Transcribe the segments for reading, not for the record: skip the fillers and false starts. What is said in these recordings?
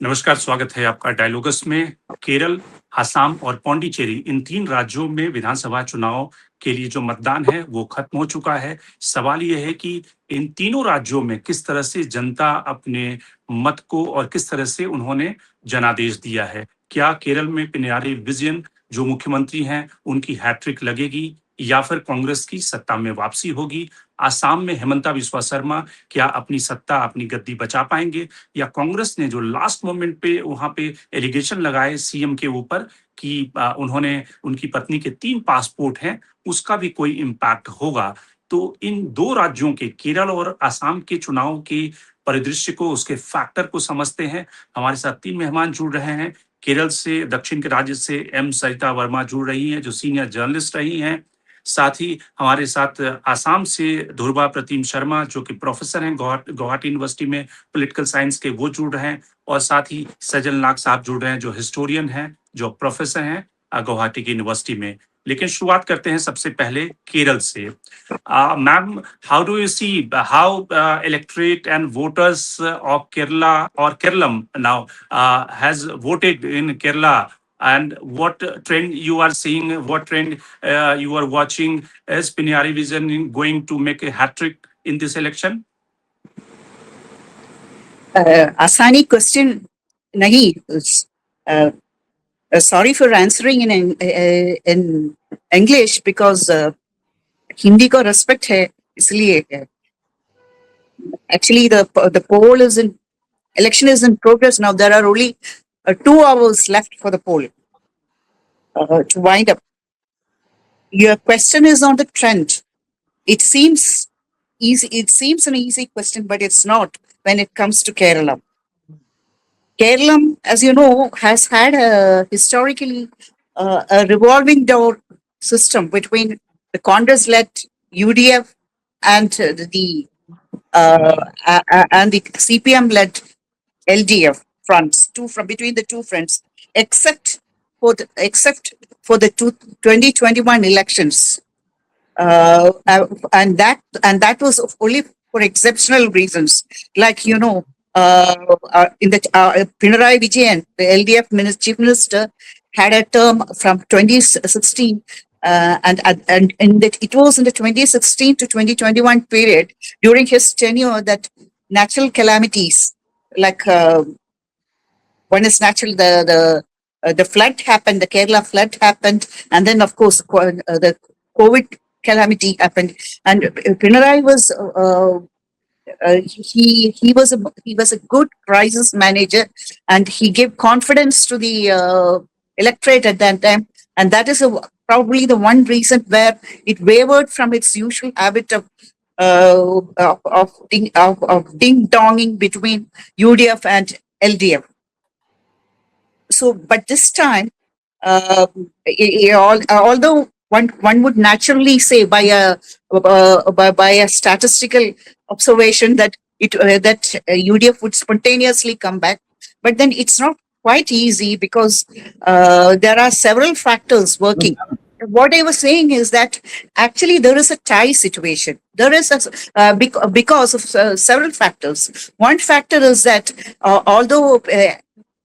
नमस्कार, स्वागत है आपका डायलॉगस में। केरल, असम और पौंडीचेरी इन 3 राज्यों में विधानसभा चुनाव के लिए जो मतदान है वो खत्म हो चुका है। सवाल ये है कि इन तीनों राज्यों में किस तरह से जनता अपने मत को और किस तरह से उन्होंने जनादेश दिया है। क्या केरल में पिनराई विजयन जो मुख्यमंत्री हैं उनकी हैट्रिक लगेगी या फिर कांग्रेस की सत्ता में वापसी होगी? असम में हिमंता बिस्वा शर्मा क्या अपनी सत्ता, अपनी गद्दी बचा पाएँगे? या कांग्रेस ने जो लास्ट मोमेंट पे वहां पे एलिगेशन लगाए सीएम के ऊपर कि उन्होंने उनकी पत्नी के 3 पासपोर्ट हैं, उसका भी कोई इम्पैक्ट होगा। तो इन 2 राज्यों के केरल और असम के चुनाव के परिदृश्य को, उसके फैक्टर को समझते हैं। हमारे साथ 3 मेहमान जुड़ रहे हैं। केरल से, दक्षिण के राज्य से एम सरिता वर्मा जुड़ रही हैं, जो सीनियर जर्नलिस्ट रही हैं। साथ ही हमारे साथ आसाम से ध्रुवा प्रतिम शर्मा जो कि प्रोफेसर हैं गुवाहाटी यूनिवर्सिटी में पॉलिटिकल साइंस के, वो जुड़ रहे हैं। और साथ ही सजल नाग साहब जुड़ रहे हैं जो हिस्टोरियन हैं, जो प्रोफेसर हैं गुवाहाटी की यूनिवर्सिटी में। लेकिन शुरुआत करते हैं सबसे पहले केरल से। Ma'am, how do you see how electorate and voters of Kerala और Keralam now has voted in Kerala, and what trend you are seeing, what trend you are watching? Is Pinari Vision going to make a hat trick in this election? आसानी question नहीं. Sorry for answering in English because Hindi को respect है, इसलिए है. Actually, the poll is in election is in progress now. There are only 2 hours left for the poll to wind up. Your question is on the trend. It seems easy. It seems an easy question, but it's not when it comes to Kerala. Kerala, as you know, has had historically a revolving door system between the Congress-led UDF and the CPM-led LDF fronts, between the two fronts, except for the 2021 elections, and that was only for exceptional reasons, like in the Pinarayi Vijayan, the LDF chief minister, had a term from 2016. And it was in the 2016 to 2021 period during his tenure that natural calamities, like one is natural, the flood happened, the Kerala flood happened, and then of course the COVID calamity happened. And Pinarayi was he was a good crisis manager, and he gave confidence to the electorate at that time, and that is probably the one reason where it wavered from its usual habit of ding-donging between UDF and LDF. So, but this time, although one would naturally say by a statistical observation that UDF would spontaneously come back, but then it's not quite easy because there are several factors working. What I was saying is that actually there is a tie situation. There is because of several factors. One factor is that although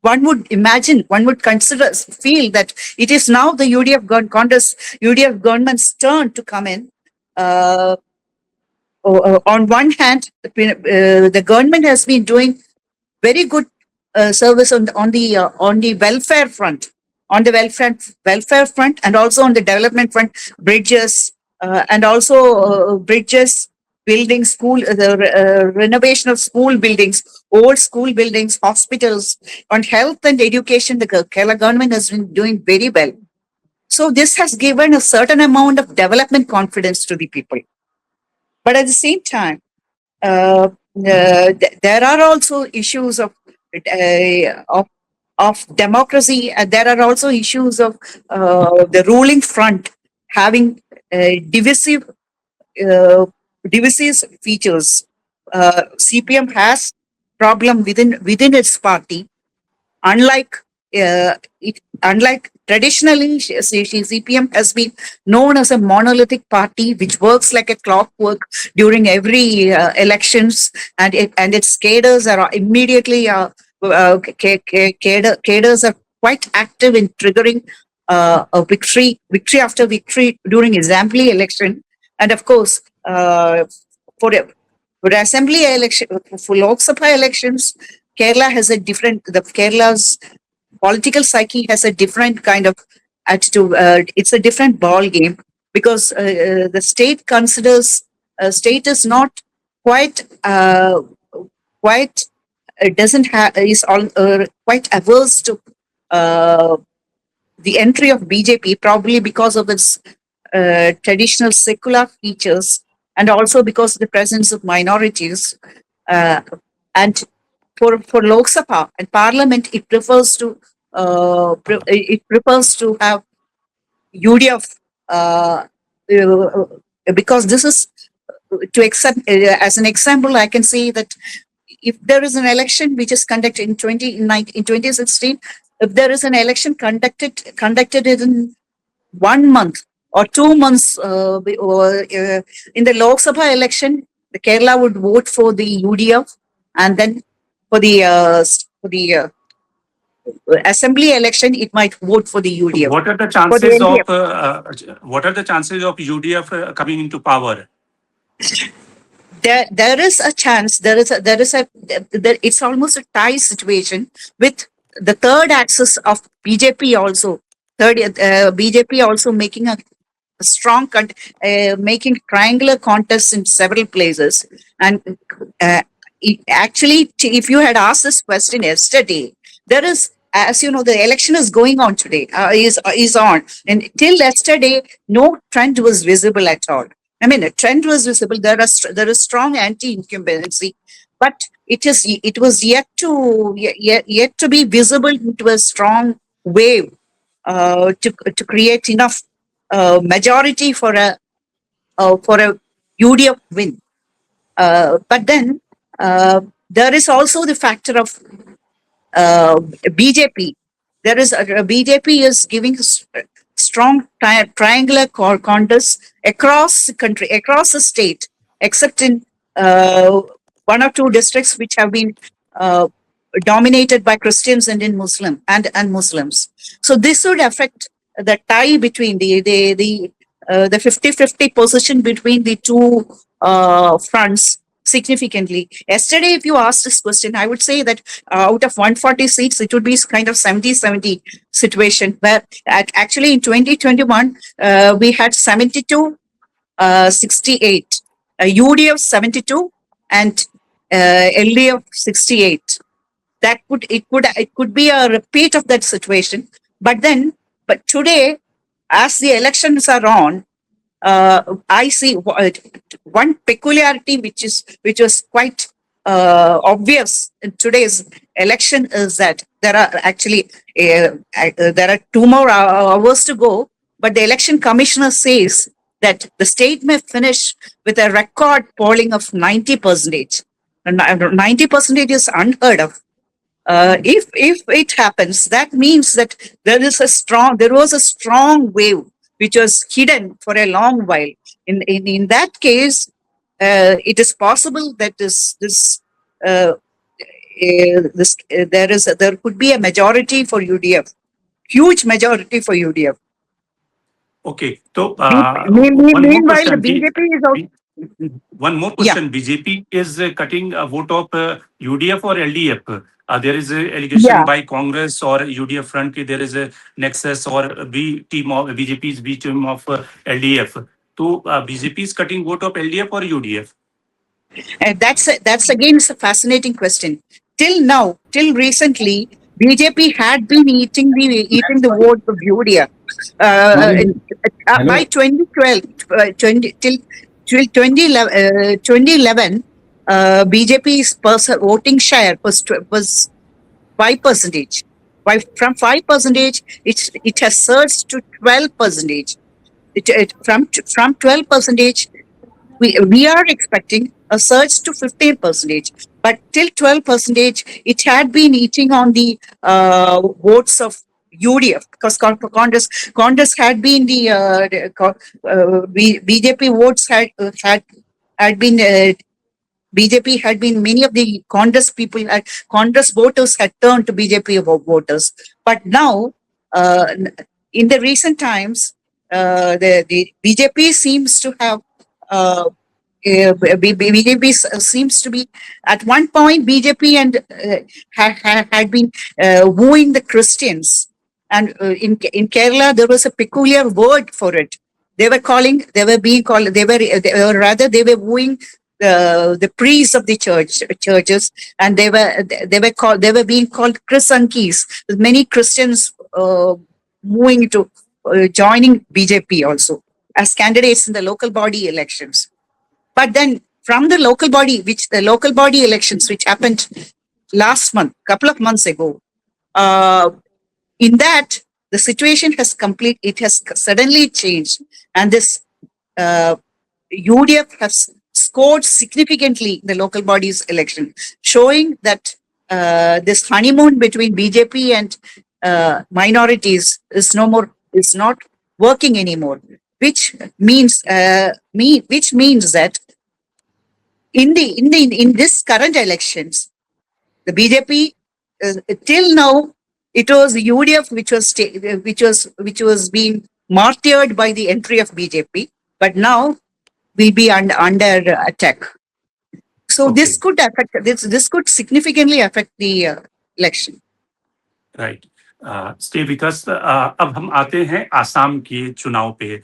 one would feel that it is now the UDF government's turn to come in. On one hand, the government has been doing very good service on the welfare front, and also on the development front, bridges, and also bridges, buildings, the renovation of school buildings, old school buildings, hospitals. On health and education, the Kerala government has been doing very well. So this has given a certain amount of development confidence to the people. But at the same time, there are also issues of democracy, and there are also issues of the ruling front having divisive features. CPM has problem within its party, unlike traditionally, CPM has been known as a monolithic party which works like a clockwork during every elections, and its cadres are immediately cadres are quite active in triggering a victory after victory during assembly election, and of course, for for assembly election, for Lok Sabha elections, Kerala has a different. The Kerala's political psyche has a different kind of attitude. It's a different ball game because the state considers state is not quite quite doesn't have is all quite averse to uh, the entry of BJP, probably because of its traditional secular features and also because of the presence of minorities. Uh, and for Lok Sabha and Parliament, it prefers to have UDF because this is to accept as an example. I can say that if there is an election which is conducted in 2016, if there is an election conducted in 1 month or 2 months in the Lok Sabha election, the Kerala would vote for the UDF, and then for the assembly election, it might vote for the UDF. What are the For the chances of LDF, what are the chances of UDF coming into power? there is a chance. It's almost a tie situation with the third axis of BJP also. BJP also making a strong making triangular contests in several places, and actually, if you had asked this question yesterday, there is, as you know, the election is going on today, is on, and till yesterday no trend was visible at all. I mean, a trend was visible. There is strong anti-incumbency, but it was yet to be visible into a strong wave to create enough majority for a UDF win. But then there is also the factor of BJP. There is BJP is giving strong triangular contests across the country, across the state, except in one or two districts which have been uh, dominated by Christians and Muslims. So this would affect the tie between the 50-50 position between the two fronts significantly. Yesterday, if you asked this question, I would say that out of 140 seats, it would be kind of 70-70 situation, where actually in 2021, we had 72, 68, UDF 72 and LDF 68. It could be a repeat of that situation. But today, as the elections are on, I see one peculiarity which was quite obvious in today's election is that there are actually there are 2 more hours to go, but the election commissioner says that the state may finish with a record polling of 90%. 90% is unheard of. If it happens, that means that there was a strong wave which was hidden for a long while. In that case, it is possible that there could be a majority for UDF, huge majority for UDF. Okay, so one more Meanwhile, the question. BJP is out. One more question. BJP is cutting a vote of UDF or LDF. There is a allegation by Congress or UDF front that there is a nexus or B team of BJP's B team of LDF. So BJP is cutting vote of LDF or UDF. And that's again a fascinating question. Till now, till recently, BJP had been eating the vote of UDF. By 2012, till 2011, BJP's voting share was 5%. From 5%, it has surged to 12%. From 12%, we are expecting a surge to 15%, but till 12%, it had been eating on the votes of UDF because Congress had been BJP votes had been BJP had been, many of the Congress people, Congress voters had turned to BJP voters. But now, in the recent times, the BJP seems to have, BJP seems to be, at one point, BJP and had been wooing the Christians. And in Kerala, there was a peculiar word for it. They were wooing the priests of the churches, and they were being called Chrisankis. Many Christians moving to joining BJP also as candidates in the local body elections. But then from the local body elections, which happened last month, couple of months ago, in that the situation has suddenly changed, and this UDF has scored significantly in the local bodies election, showing that this honeymoon between BJP and minorities is not working anymore, which means that in this current elections, the BJP till now, it was the UDF which was being martyred by the entry of BJP, but now will be under attack. So this could significantly affect the election. Right. Stay with us. अब हम आते हैं आसाम के चुनाव पे।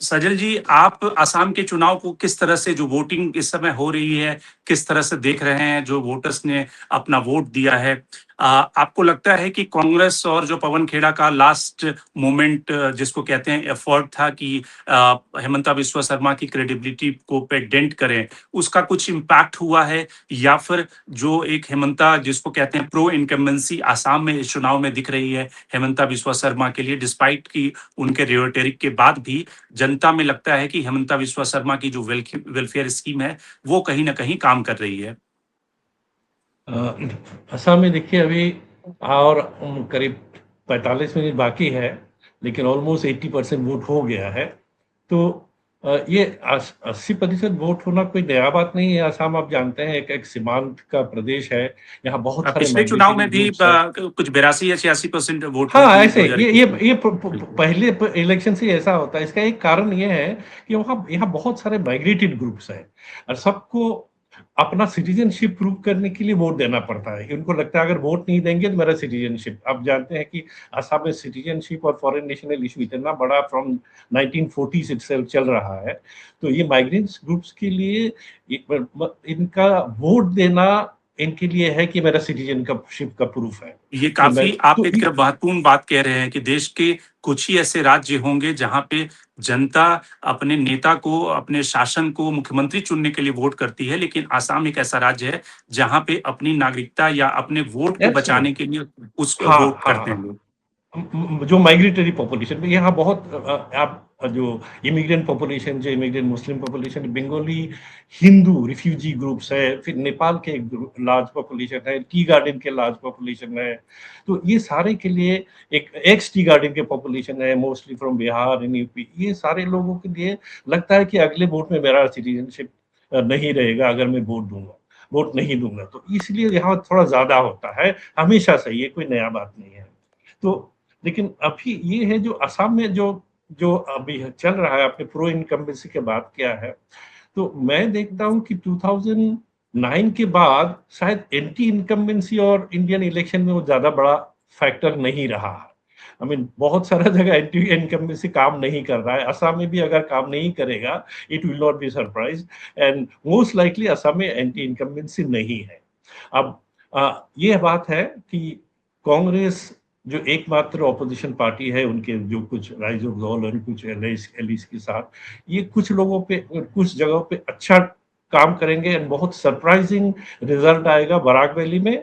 सजल जी, आप आसाम के चुनाव को किस तरह से, जो वोटिंग इस समय हो रही है, किस तरह से देख रहे हैं? जो वोटर्स ने अपना वोट दिया है, आपको लगता है कि कांग्रेस और जो पवन खेड़ा का लास्ट मोमेंट जिसको कहते हैं एफर्ट था कि हेमंता बिस्वा शर्मा की क्रेडिबिलिटी को पे डेंट करें, उसका कुछ इम्पैक्ट हुआ है? या फिर जो एक हेमंता जिसको कहते हैं प्रो इनकम्बेंसी आसाम में इस चुनाव में दिख रही है हेमंता बिस्वा शर्मा के लिए, डिस्पाइट की उनके रेटोरिक के बाद भी जनता में लगता है कि हेमंता बिस्वा शर्मा की जो वेलफेयर स्कीम है वो कहीं ना कहीं काम कर रही है? असम में देखिए अभी और करीब 45 मिनट बाकी है, लेकिन ऑलमोस्ट 80% वोट हो गया है। तो ये 80% वोट होना कोई नया बात नहीं है। असम आप जानते हैं एक सीमांत का प्रदेश है, यहाँ बहुत सारे पिछले चुनाव में भी कुछ 82 या 86% वोट। हाँ, ऐसे ये पहले इलेक्शन से ऐसा होता है। इसका एक कारण ये है कि यहाँ बहुत सारे माइग्रेटेड ग्रुप्स हैं और सबको अपना सिटीजनशिप प्रूव करने के लिए वोट देना पड़ता है। उनको लगता है अगर वोट नहीं देंगे तो मेरा सिटीजनशिप, आप जानते हैं कि असम में सिटीजनशिप और फॉरेन नेशनल इशू इतना बड़ा फ्रॉम 1940s इटसेल्फ चल रहा है। तो ये माइग्रेंट्स ग्रुप्स के लिए इनका वोट देना इनके लिए है कि मेरा सिटीजनशिप का प्रूफ है। ये काफी आप एक महत्वपूर्ण बात कह रहे हैं कि देश के कुछ ही ऐसे राज्य होंगे जहां पे जनता अपने नेता को, अपने शासन को, मुख्यमंत्री चुनने के लिए वोट करती है, लेकिन आसाम एक ऐसा राज्य है जहां पे अपनी नागरिकता या अपने वोट को बचाने के लिए उसको वोट करते हैं लोग। जो माइग्रेटरी पॉपुलेशन में यहाँ बहुत आप जो इमिग्रेंट पॉपुलेशन, जो immigrant Muslim population, Bengali Hindu refugee groups है, फिर नेपाल के एक लार्ज पॉपुलेशन है, टी गार्डन के लार्ज पॉपुलेशन है। तो ये सारे के लिए एक एक्स टी गार्डन के पॉपुलेशन है, mostly from Bihar and UP. ये सारे लोगों के लिए लगता है कि अगले वोट में मेरा सिटीजनशिप नहीं रहेगा अगर मैं वोट नहीं दूंगा। तो इसलिए यहाँ थोड़ा ज्यादा होता है, हमेशा से, ये कोई नया बात नहीं है। तो लेकिन अभी ये है जो असम में जो अभी चल रहा है, आपने प्रो इनकम्बेंसी के बात किया है, तो मैं देखता हूँ कि 2009 के बाद शायद एंटी इनकम्बेंसी और इंडियन इलेक्शन में वो ज्यादा बड़ा फैक्टर नहीं रहा। आई मीन बहुत सारा जगह एंटी इनकम्बेंसी काम नहीं कर रहा है। असम में भी अगर काम नहीं करेगा, it will not be surprise, and most likely Assam में एंटी इनकम्बेंसी नहीं है। अब ये बात है कि कांग्रेस जो एकमात्र ऑपोजिशन पार्टी है, उनके जो कुछ राइज ऑफ दौल और कुछ एलिस के साथ, ये कुछ लोगों पे, कुछ जगहों पे अच्छा काम करेंगे एंड बहुत सरप्राइजिंग रिजल्ट आएगा बराक वैली में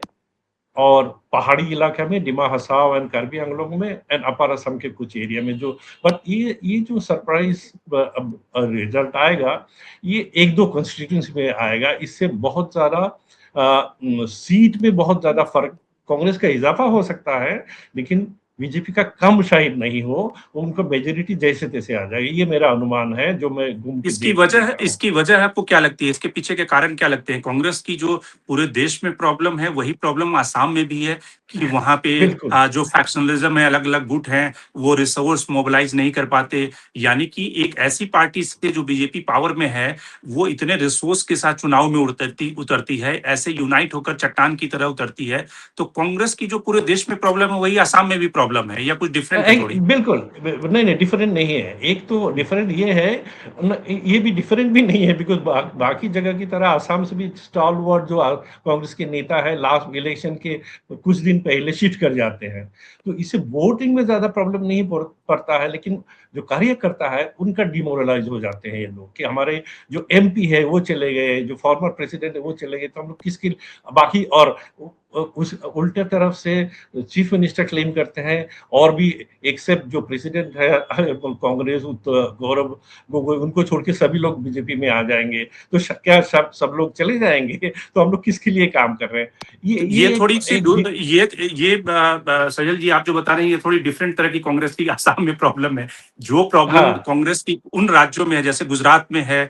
और पहाड़ी इलाके में, डिमा हसाव एंड कार्बी आंगलोंग में एंड अपर असम के कुछ एरिया में। जो बट ये जो सरप्राइज रिजल्ट आएगा, ये 1-2 कॉन्स्टिट्यूंसी में आएगा। इससे बहुत ज्यादा सीट में बहुत ज्यादा फर्क, कांग्रेस का इजाफा हो सकता है, लेकिन बीजेपी का कम शायद नहीं हो, उनको मेजॉरिटी जैसे तैसे आ जाएगी। ये मेरा अनुमान है जो मैं घूम के इसकी देख वजह रहा हूँ। इसकी वजह आपको क्या लगती है? इसके पीछे के कारण क्या लगते हैं? कांग्रेस की जो पूरे देश में प्रॉब्लम है, वही प्रॉब्लम आसाम में भी है कि वहाँ पे बिल्कुल। जो फैक्शनलिज्म है, अलग-अलग गुट हैं, वो रिसोर्स मोबिलाइज़ नहीं कर पाते। यानी कि एक ऐसी पार्टी से जो बीजेपी पावर में है, वो इतने रिसोर्स के साथ चुनाव में उतरती उतरती है, ऐसे यूनाइट होकर चट्टान की तरह उतरती है। तो कांग्रेस की जो पूरे देश में प्रॉब्लम है, वही आसाम में भी प्रॉब्लम है या कुछ डिफरेंट है थोड़ी? बिल्कुल नहीं डिफरेंट नहीं है। एक तो डिफरेंट ये है ये भी डिफरेंट भी नहीं है बिकॉज बाकी जगह की तरह आसाम से भी स्टॉलवर्ड जो कांग्रेस के नेता है लास्ट इलेक्शन के कुछ दिन पहले शिफ्ट कर जाते हैं, तो इससे वोटिंग में ज्यादा प्रॉब्लम नहीं पड़ता है, लेकिन जो कार्यकर्ता है उनका डिमोरलाइज हो जाते हैं ये लोग कि हमारे जो एमपी है वो चले गए, जो फॉर्मर प्रेसिडेंट है वो चले गए, तो हम लोग किसके बाकी और उस उल्टे तरफ से चीफ मिनिस्टर क्लेम करते हैं और भी एक्सेप्ट जो प्रेसिडेंट है कांग्रेस गौरव गोगोई उनको छोड़ के सभी लोग बीजेपी में आ जाएंगे, तो क्या सब लोग चले जाएंगे? तो हम लोग किसके लिए काम कर रहे हैं? तो ये एक, थोड़ी सी एक सजल जी आप जो बता रहे हैं ये थोड़ी डिफरेंट तरह की कांग्रेस की आसाम में प्रॉब्लम है। जो प्रॉब्लम हाँ कांग्रेस की उन राज्यों में है जैसे गुजरात में है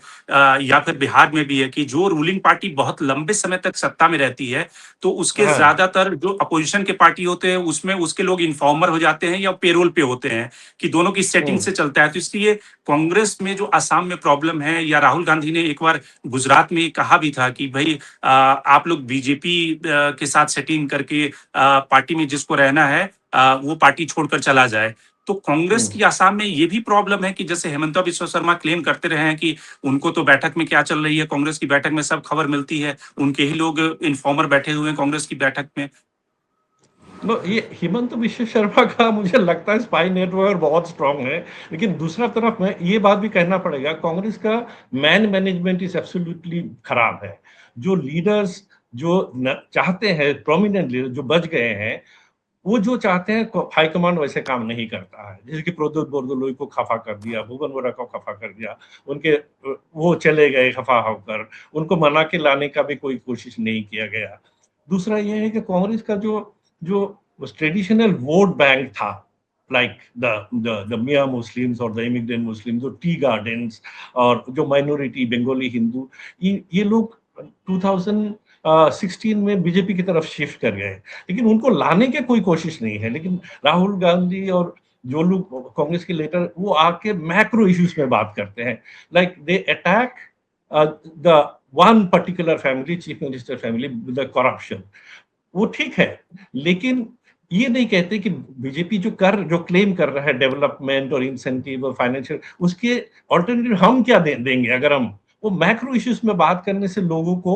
या फिर बिहार में भी है कि जो रूलिंग पार्टी बहुत लंबे समय तक सत्ता में रहती है, तो उसके हाँ ज्यादातर जो अपोजिशन के पार्टी होते हैं उसमें उसके लोग इन्फॉर्मर हो जाते हैं या पेरोल पे होते हैं कि दोनों की सेटिंग से चलता है। तो इसलिए कांग्रेस में जो आसाम में प्रॉब्लम है, या राहुल गांधी ने एक बार गुजरात में कहा भी था कि भाई आप लोग बीजेपी के साथ सेटिंग करके पार्टी में जिसको रहना है वो पार्टी छोड़कर चला जाए। तो कांग्रेस की आसाम में ये भी प्रॉब्लम है कि जैसे हेमंता बिस्वा शर्मा क्लेम करते रहे हैं कि उनको तो बैठक में क्या चल रही है, कांग्रेस की बैठक में सब खबर मिलती है, उनके ही लोग इन्फॉर्मर बैठे हुए हैं कांग्रेस की बैठक में। ये हेमंत विश्व शर्मा का मुझे लगता है स्पाई नेटवर्क बहुत स्ट्रांग है, लेकिन दूसरा तरफ में ये बात भी कहना पड़ेगा कांग्रेस का मैन मैनेजमेंट इज एब्सोल्युटली खराब है। जो लीडर्स जो चाहते हैं प्रोमिनेंट लीडर जो बच गए हैं, वो जो चाहते हैं हाईकमांड वैसे काम नहीं करता है। जैसे कि प्रद्योत बोरदोलोई को खफा कर दिया, भुवन बोरा को खफा कर दिया, उनके वो चले गए खफा होकर, उनको मना के लाने का भी कोई कोशिश नहीं किया गया। दूसरा ये है कि कांग्रेस का जो जो ट्रेडिशनल वोट बैंक था, लाइक द मिया मुस्लिम्स और द इमिग्रेंट मुस्लिम्स, जो टी गार्डन्स और जो माइनॉरिटी बंगाली हिंदू, ये लोग 2016 में बीजेपी की तरफ शिफ्ट कर गए, लेकिन उनको लाने की कोई कोशिश नहीं है। लेकिन राहुल गांधी और जो लोग कांग्रेस के लीडर वो आके मैक्रो इश्यूज में बात करते हैं, like they attack the one particular family, chief minister family, with the corruption. वो ठीक है, लेकिन ये नहीं कहते कि बीजेपी जो क्लेम कर रहा है डेवलपमेंट और इंसेंटिव और फाइनेंशियल, उसके ऑल्टरनेटिव हम क्या देंगे? अगर हम वो मैक्रो इश्यूज में बात करने से लोगों को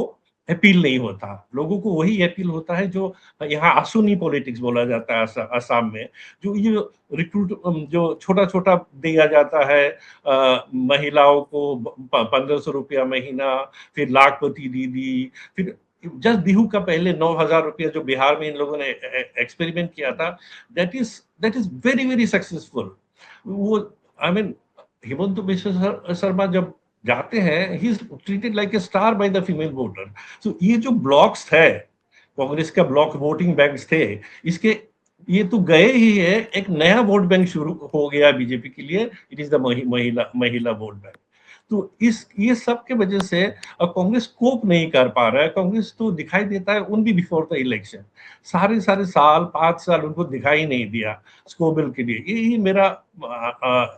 अपील नहीं होता। लोगों को वही अपील होता है जो यहाँ आसुनी पॉलिटिक्स बोला जाता है असम में, जो ये रिक्रूट जो छोटा छोटा दिया जाता है महिलाओं को 1500 रुपया महीना, फिर लाखपति दीदी, फिर जस्ट बिहू का पहले 9,000 रुपया जो बिहार में इन लोगों ने एक्सपेरिमेंट किया था, that is very very successful. वो आई मीन हेमंत बिस्वा शर्मा जब जाते हैं, he is treated like a star by the female voter. So ये जो ब्लॉक्स थे, कांग्रेस का ब्लॉक वोटिंग बैंक्स थे, इसके ये तो गए ही है, एक नया वोट बैंक शुरू हो गया बीजेपी के लिए, इट इज द महिला वोट बैंक। तो इस ये सब के वजह से कांग्रेस कोप नहीं कर पा रहा है। कांग्रेस तो दिखाई देता है उन भी बिफोर द इलेक्शन सारे साल 5 साल उनको दिखाई नहीं दिया स्कोबिल के लिए। यही मेरा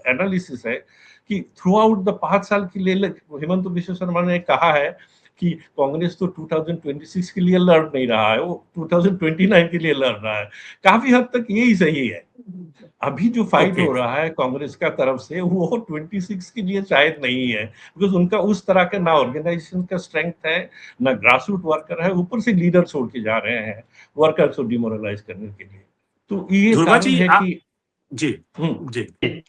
एनालिसिस है कि थ्रू आउट द 5 साल के लिए हेमंत बिस्वा शर्मा ने कहा है कि कांग्रेस तो 2026 के लिए लड़ नहीं रहा है, वो 2029 के लिए लड़ रहा है। काफी हद तक यही सही है। अभी जो फाइट ओके, हो रहा है कांग्रेस का तरफ से वो 26 के लिए शायद नहीं है, बिकॉज उनका उस तरह का ना ऑर्गेनाइजेशन का स्ट्रेंथ है, ना ग्रास रूट वर्कर है, ऊपर से लीडर छोड़ के जा रहे हैं वर्कर्स को डिमोरलाइज करने के लिए। तो ये ध्रुवा कारण जी है कि जी जी ठीक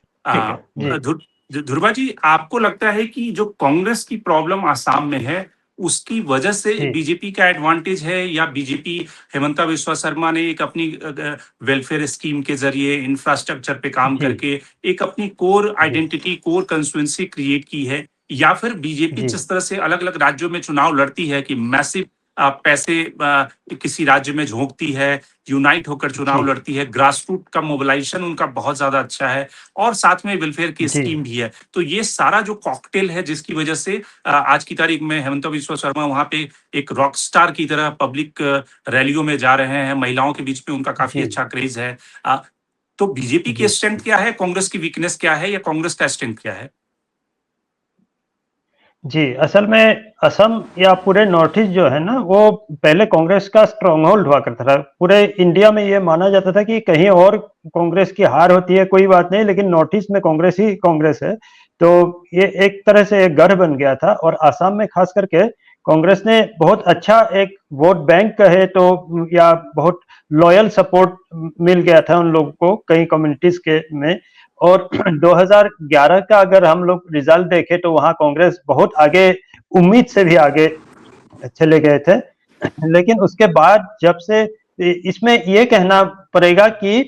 है। ध्रुवा जी, आपको लगता है कि जो कांग्रेस की प्रॉब्लम आसाम में है उसकी वजह से बीजेपी का एडवांटेज है, या बीजेपी हेमंता बिस्वा शर्मा ने एक अपनी वेलफेयर स्कीम के जरिए इंफ्रास्ट्रक्चर पे काम करके एक अपनी core identity, core constituency create की है, या फिर बीजेपी जिस तरह से अलग अलग राज्यों में चुनाव लड़ती है कि मैसिव पैसे किसी राज्य में झोंकती है, यूनाइट होकर चुनाव जी लड़ती है, ग्रास रूट का मोबिलाइजेशन उनका बहुत ज्यादा अच्छा है और साथ में वेलफेयर की जी स्कीम भी है। तो ये सारा जो कॉकटेल है जिसकी वजह से आज की तारीख में हेमंत बिस्वा शर्मा वहां पे एक रॉक स्टार की तरह पब्लिक रैलियों में जा रहे हैं, महिलाओं के बीच में उनका काफी जी अच्छा क्रेज है। तो बीजेपी की जी स्ट्रेंथ क्या है, कांग्रेस की वीकनेस क्या है, या कांग्रेस का स्ट्रेंथ क्या है? जी, असल में असम या पूरे नॉर्थ ईस्ट जो है ना, वो पहले कांग्रेस का स्ट्रॉन्ग होल्ड हुआ करता था। पूरे इंडिया में ये माना जाता था कि कहीं और कांग्रेस की हार होती है कोई बात नहीं, लेकिन नॉर्थ ईस्ट में कांग्रेस ही कांग्रेस है। तो ये एक तरह से एक गढ़ बन गया था, और आसाम में खास करके कांग्रेस ने बहुत अच्छा एक वोट बैंक कहे तो, या बहुत लॉयल सपोर्ट मिल गया था उन लोगों को कई कम्युनिटीज के में। और 2011 का अगर हम लोग रिजल्ट देखें तो वहां कांग्रेस बहुत आगे, उम्मीद से भी आगे चले गए थे। लेकिन उसके बाद जब से, इसमें यह कहना पड़ेगा कि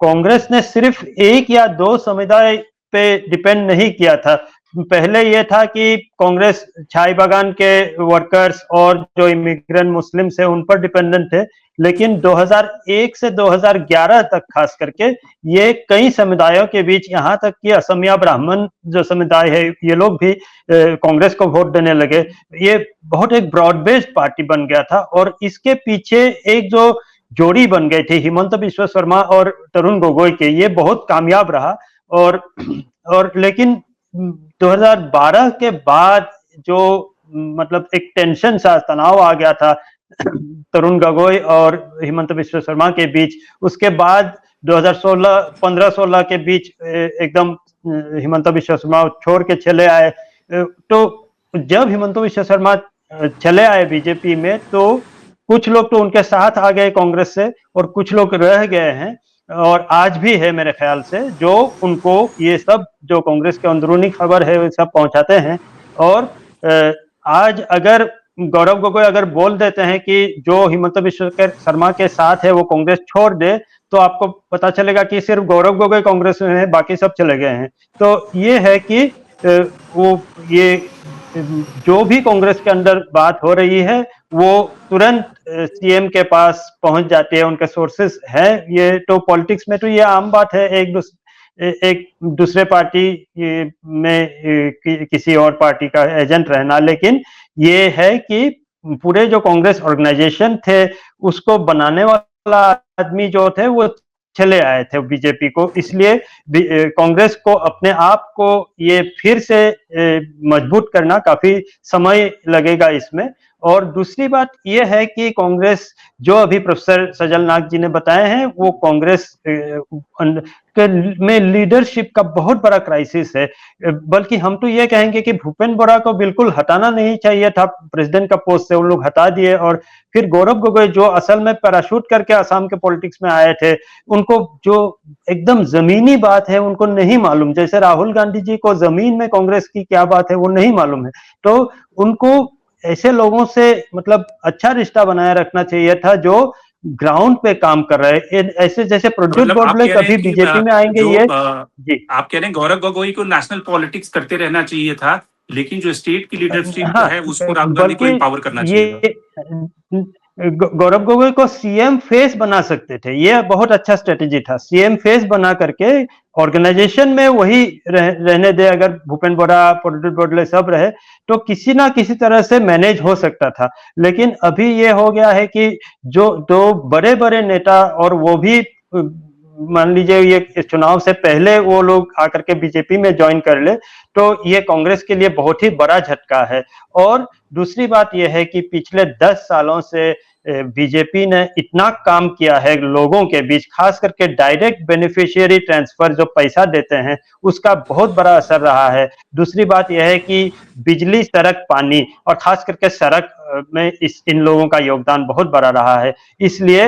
कांग्रेस ने सिर्फ एक या दो समुदाय पे डिपेंड नहीं किया था। पहले यह था कि कांग्रेस चाय बागान के वर्कर्स और जो इमिग्रेंट मुस्लिम्स है उन पर डिपेंडेंट थे, लेकिन 2001 से 2011 तक खास करके ये कई समुदायों के बीच, यहाँ तक कि असमिया ब्राह्मण जो समुदाय है ये लोग भी कांग्रेस को वोट देने लगे। ये बहुत एक ब्रॉड बेस्ड पार्टी बन गया था, और इसके पीछे एक जो जोड़ी बन गई थी हिमंत बिस्वा शर्मा और तरुण गोगोई के, ये बहुत कामयाब रहा। और लेकिन 2012 के बाद जो मतलब एक टेंशन सा, तनाव आ गया था तरुण गोगोई और हिमंत बिस्वा शर्मा के बीच। उसके बाद 2016 15-16 के बीच एकदम हिमंत बिस्वा शर्मा छोड़ के चले आए। तो जब हिमंत बिस्वा शर्मा चले आए बीजेपी में, तो कुछ लोग तो उनके साथ आ गए कांग्रेस से, और कुछ लोग रह गए हैं, और आज भी है मेरे ख्याल से, जो उनको ये सब जो कांग्रेस के अंदरूनी खबर है वो सब पहुंचाते हैं। और आज अगर गौरव गोगोई अगर बोल देते हैं कि जो हिमंत बिस्वा शर्मा के साथ है वो कांग्रेस छोड़ दे, तो आपको पता चलेगा कि सिर्फ गौरव गोगोई कांग्रेस में है, बाकी सब चले गए हैं। तो ये है कि वो ये जो भी कांग्रेस के अंदर बात हो रही है वो तुरंत सीएम के पास पहुंच जाती है, उनके सोर्सेस हैं। ये तो पॉलिटिक्स में तो ये आम बात है, एक दूसरे पार्टी में किसी और पार्टी का एजेंट रहना। लेकिन ये है कि पूरे जो कांग्रेस ऑर्गेनाइजेशन थे उसको बनाने वाला आदमी जो थे वो चले आए थे बीजेपी को, इसलिए कांग्रेस को अपने आप को ये फिर से मजबूत करना काफी समय लगेगा इसमें। और दूसरी बात यह है कि कांग्रेस, जो अभी प्रोफेसर सजल नाग जी ने बताए हैं, वो कांग्रेस में लीडरशिप का बहुत बड़ा क्राइसिस है। बल्कि हम तो ये कहेंगे कि भूपेंद्र बोरा को बिल्कुल हटाना नहीं चाहिए था प्रेसिडेंट का पोस्ट से, उन लोग हटा दिए। और फिर गौरव गोगोई जो असल में पैराशूट करके असम के पॉलिटिक्स में आए थे, उनको जो एकदम जमीनी बात है उनको नहीं मालूम, जैसे राहुल गांधी जी को जमीन में कांग्रेस की क्या बात है वो नहीं मालूम है। तो उनको ऐसे लोगों से मतलब अच्छा रिश्ता बनाए रखना चाहिए था जो ग्राउंड पे काम कर रहे हैं। ऐसे जैसे प्रद्युत मतलब आप गोडबोले कह रहे कभी हैं कि बीजेपी में आएंगे जो ये। जी आप कह रहे हैं गौरव गोगोई को नेशनल पॉलिटिक्स करते रहना चाहिए था, लेकिन जो स्टेट की लीडरशिप हाँ, है उसको राहुल गांधी को बल्कि एम्पावर करना चाहिए था। ये गौरव गोगोई को सीएम फेस बना सकते थे, ये बहुत अच्छा स्ट्रेटेजी था। सीएम फेस बना करके ऑर्गेनाइजेशन में वही रहने दे, अगर भूपेंद्र बोरा, प्रद्युत गोडबोले सब रहे तो किसी ना किसी तरह से मैनेज हो सकता था। लेकिन अभी ये हो गया है कि जो दो बड़े बड़े नेता, और वो भी मान लीजिए ये चुनाव से पहले वो लोग आकर के बीजेपी में ज्वाइन कर ले, तो ये कांग्रेस के लिए बहुत ही बड़ा झटका है। और दूसरी बात यह है कि पिछले 10 सालों से बीजेपी ने इतना काम किया है लोगों के बीच, खास करके डायरेक्ट बेनिफिशियरी ट्रांसफर जो पैसा देते हैं उसका बहुत बड़ा असर रहा है। दूसरी बात यह है कि बिजली, सड़क, पानी, और खास करके सड़क में इन लोगों का योगदान बहुत बड़ा रहा है। इसलिए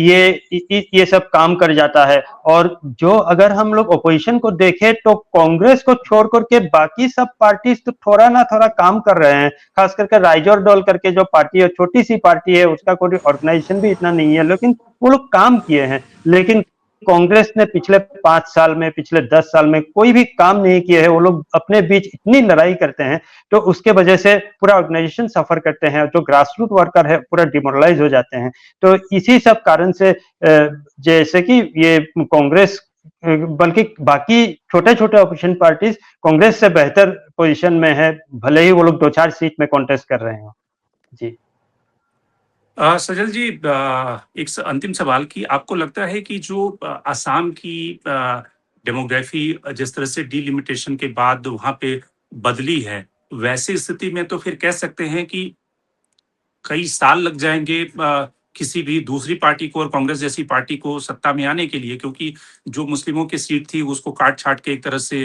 ये सब काम कर जाता है। और जो अगर हम लोग ओपोजिशन को देखें तो कांग्रेस को छोड़ करके बाकी सब पार्टी तो थोड़ा ना थोड़ा काम कर रहे हैं। खास करके राइजोर दल करके जो पार्टी है, छोटी सी पार्टी है, उसका कोई ऑर्गेनाइजेशन भी इतना नहीं है, लेकिन वो लोग काम किए हैं। लेकिन कांग्रेस ने पिछले 5 साल में, पिछले 10 साल में कोई भी काम नहीं किए हैं। वो लोग अपने बीच इतनी लड़ाई करते हैं, तो उसके वजह से पूरा ऑर्गेनाइजेशन सफर करते हैं, जो ग्रास रूट वर्कर है पूरा डिमोरलाइज हो जाते हैं। तो इसी सब कारण से जैसे कि ये कांग्रेस बल्कि बाकी छोटे-छोटे ऑपोजिशन पार्टीज कांग्रेस से बेहतर पोजीशन में है, भले ही वो लोग 2-4 सीट में कॉन्टेस्ट कर रहे हों। जी। सजल जी, एक अंतिम सवाल की आपको लगता है कि जो असम की डेमोग्राफी जिस तरह से डिलिमिटेशन के बाद वहां पे बदली है, वैसी स्थिति में तो फिर कह सकते हैं कि कई साल लग जाएंगे किसी भी दूसरी पार्टी को और कांग्रेस जैसी पार्टी को सत्ता में आने के लिए, क्योंकि जो मुस्लिमों की सीट थी उसको काट छाट के एक तरह से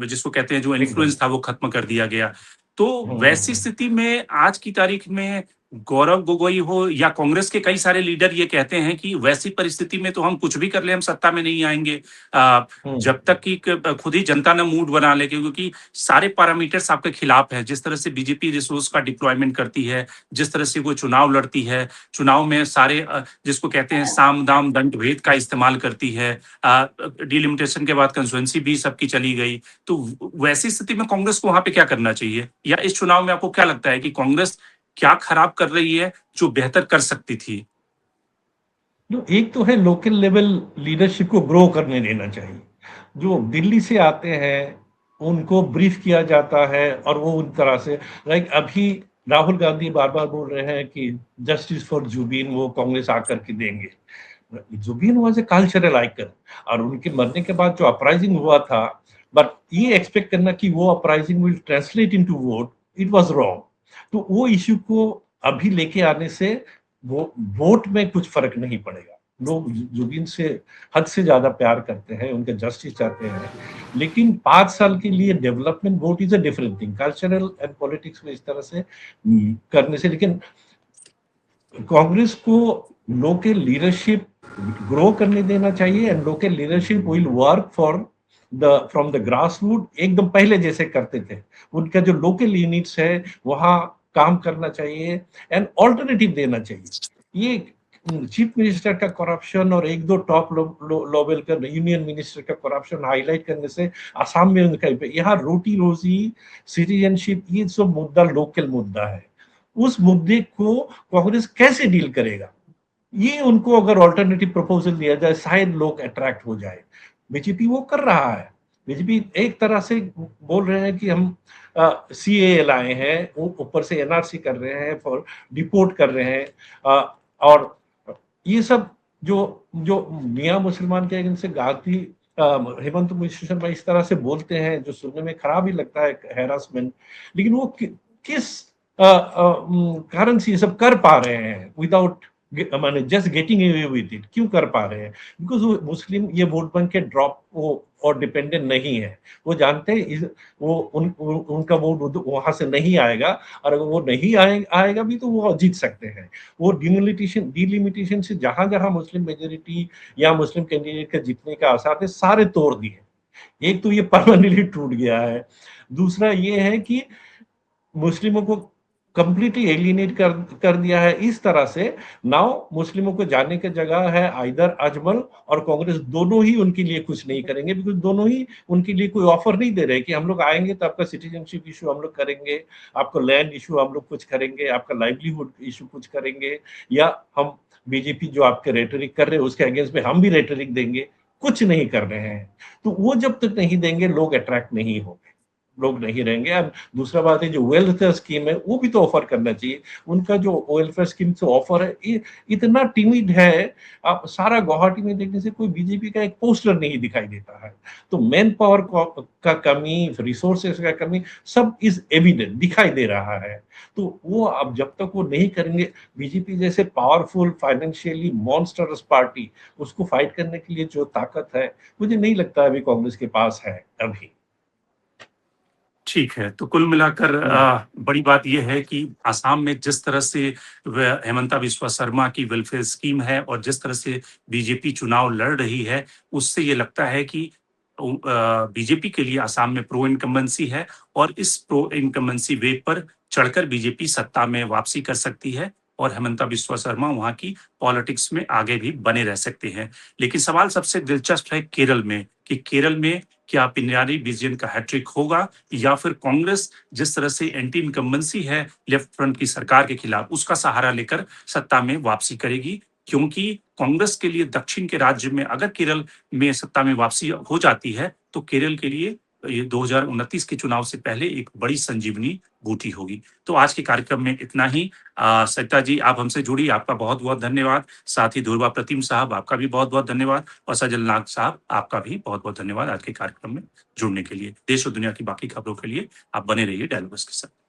जिसको कहते हैं जो इन्फ्लुएंस था वो खत्म कर दिया गया। तो वैसी स्थिति में आज की तारीख में गौरव गोगोई हो या कांग्रेस के कई सारे लीडर ये कहते हैं कि वैसी परिस्थिति में तो हम कुछ भी कर ले, हम सत्ता में नहीं आएंगे जब तक कि खुद ही जनता ने मूड बना ले, क्योंकि सारे पैरामीटर्स आपके खिलाफ हैं। जिस तरह से बीजेपी रिसोर्स का डिप्लॉयमेंट करती है, जिस तरह से वो चुनाव लड़ती है, चुनाव में सारे जिसको कहते हैं साम दाम दंड भेद का इस्तेमाल करती है, डिलिमिटेशन के बाद कंस्टिट्यूएंसी भी सबकी चली गई। तो वैसी स्थिति में कांग्रेस को वहां पे क्या करना चाहिए, या इस चुनाव में आपको क्या लगता है कि कांग्रेस क्या खराब कर रही है जो बेहतर कर सकती थी? जो एक तो है लोकल लेवल लीडरशिप को ग्रो करने देना चाहिए। जो दिल्ली से आते हैं उनको ब्रीफ किया जाता है और वो उन तरह से, लाइक अभी राहुल गांधी बार बार बोल रहे हैं कि जस्टिस फॉर जुबीन वो कांग्रेस आकर के देंगे। Zubeen was a cultural icon और उनके मरने के बाद जो अपराइजिंग हुआ था, बट ये एक्सपेक्ट करना कि वो uprising will translate into vote, it was wrong. तो वो इश्यू को अभी लेके आने से वो वोट में कुछ फर्क नहीं पड़ेगा। लोग जुबीन से हद से ज्यादा प्यार करते हैं, उनका जस्टिस चाहते हैं, लेकिन 5 साल के लिए development vote is a different thing. Cultural and politics में इस तरह से करने से, लेकिन कांग्रेस को लोकल लीडरशिप ग्रो करने देना चाहिए and local leadership will work for from the grass root, एकदम पहले जैसे करते थे। उनका जो लोकल यूनिट्स है वहां काम करना चाहिए एंड ऑल्टरनेटिव देना चाहिए। ये चीफ मिनिस्टर का करप्शन और एक दो टॉप लेवल का यूनियन मिनिस्टर का करप्शन हाईलाइट करने से आसाम में उनका यहाँ रोटी रोजी सिटीजनशिप ये सब मुद्दा लोकल मुद्दा है। उस मुद्दे को कांग्रेस कैसे डील करेगा, ये उनको अगर ऑल्टरनेटिव प्रपोजल दिया जाए शायद लोग अट्रैक्ट हो जाए। बीजेपी वो कर रहा है। बीजेपी एक तरह से बोल रहे हैं कि हम सीएए लाए हैं, ऊपर से एनआरसी कर रहे हैं, फॉर डिपोर्ट कर रहे हैं, और ये सब जो जो मियां मुसलमान के इनसे गांधी हेमंत बिश्व शर्मा इस तरह से बोलते हैं जो सुनने में खराब ही लगता है, हैरासमेंट, लेकिन वो किस कारण से ये सब कर पा रहे हैं विदाउट माने just getting away with it, क्यों कर पा रहे हैं? बिकॉज वो मुस्लिम ये वोट बैंक के ड्रॉप वो और डिपेंडेंट नहीं है। वो जानते हैं वो उनका वोट वहां से नहीं आएगा, और अगर वो नहीं आएगा भी तो वो जीत सकते हैं। वो डिलिमिटेशन से जहां जहां मुस्लिम मेजोरिटी या मुस्लिम कैंडिडेट का जीतने का आसार थे सारे तोड़ दिए। एक तो ये परमानेंटली टूट गया है, दूसरा ये है कि मुस्लिमों को कंप्लीटली एलिनेट कर दिया है इस तरह से। नाउ मुस्लिमों को जाने की जगह है आइदर अजमल और कांग्रेस, दोनों ही उनके लिए कुछ नहीं करेंगे, बिकॉज दोनों ही उनके लिए कोई ऑफर नहीं दे रहे कि हम लोग आएंगे तो आपका सिटीजनशिप इशू हम लोग करेंगे, आपको लैंड इशू हम लोग कुछ करेंगे, आपका लाइवलीहुड इशू कुछ करेंगे, या हम बीजेपी जो आपके रेटरिक कर रहे हैं उसके अगेंस्ट में हम भी रेटरिक देंगे। कुछ नहीं कर रहे हैं, तो वो जब तक नहीं देंगे लोग अट्रैक्ट नहीं होंगे, लोग नहीं रहेंगे। और दूसरा बात है जो वेलफेयर स्कीम है वो भी तो ऑफर करना चाहिए। उनका जो वेलफेयर स्कीम से ऑफर है इतना टिमिड है, आप सारा गुवाहाटी में देखने से कोई बीजेपी का एक पोस्टर नहीं दिखाई देता है। तो मैन पावर का कमी, रिसोर्सेस का कमी सब इज एविडेंट दिखाई दे रहा है। तो वो अब जब तक वो नहीं करेंगे, बीजेपी जैसे पावरफुल फाइनेंशियली मॉन्स्टरस पार्टी, उसको फाइट करने के लिए जो ताकत है मुझे नहीं लगता अभी कांग्रेस के पास है अभी। ठीक है, तो कुल मिलाकर बड़ी बात यह है कि आसाम में जिस तरह से हेमंता बिस्वा शर्मा की वेलफेयर स्कीम है और जिस तरह से बीजेपी चुनाव लड़ रही है, उससे ये लगता है कि बीजेपी के लिए आसाम में प्रो इनकम्बेंसी है और इस प्रो इनकम्बेंसी वेव पर चढ़कर बीजेपी सत्ता में वापसी कर सकती है। और हेमंता बिस्वा शर्मा वहां की पॉलिटिक्स में आगे भी बने रह सकते हैं। लेकिन सवाल सबसे दिलचस्प है केरल में कि केरल में क्या पिनराई विजयन का हैट्रिक होगा या फिर कांग्रेस जिस तरह से एंटी इनकम्बेंसी है लेफ्ट फ्रंट की सरकार के खिलाफ उसका सहारा लेकर सत्ता में वापसी करेगी। क्योंकि कांग्रेस के लिए दक्षिण के राज्य में अगर केरल में सत्ता में वापसी हो जाती है तो केरल के लिए ये 2029 के चुनाव से पहले एक बड़ी संजीवनी बूटी होगी। तो आज के कार्यक्रम में इतना ही। सरिता जी आप हमसे जुड़ी, आपका बहुत बहुत धन्यवाद। साथ ही ध्रुवा प्रतिम साहब आपका भी बहुत बहुत धन्यवाद और सजल नाग साहब आपका भी बहुत बहुत धन्यवाद आज के कार्यक्रम में जुड़ने के लिए। देश और दुनिया की बाकी खबरों के लिए आप बने रहिए डायलॉग्स के साथ।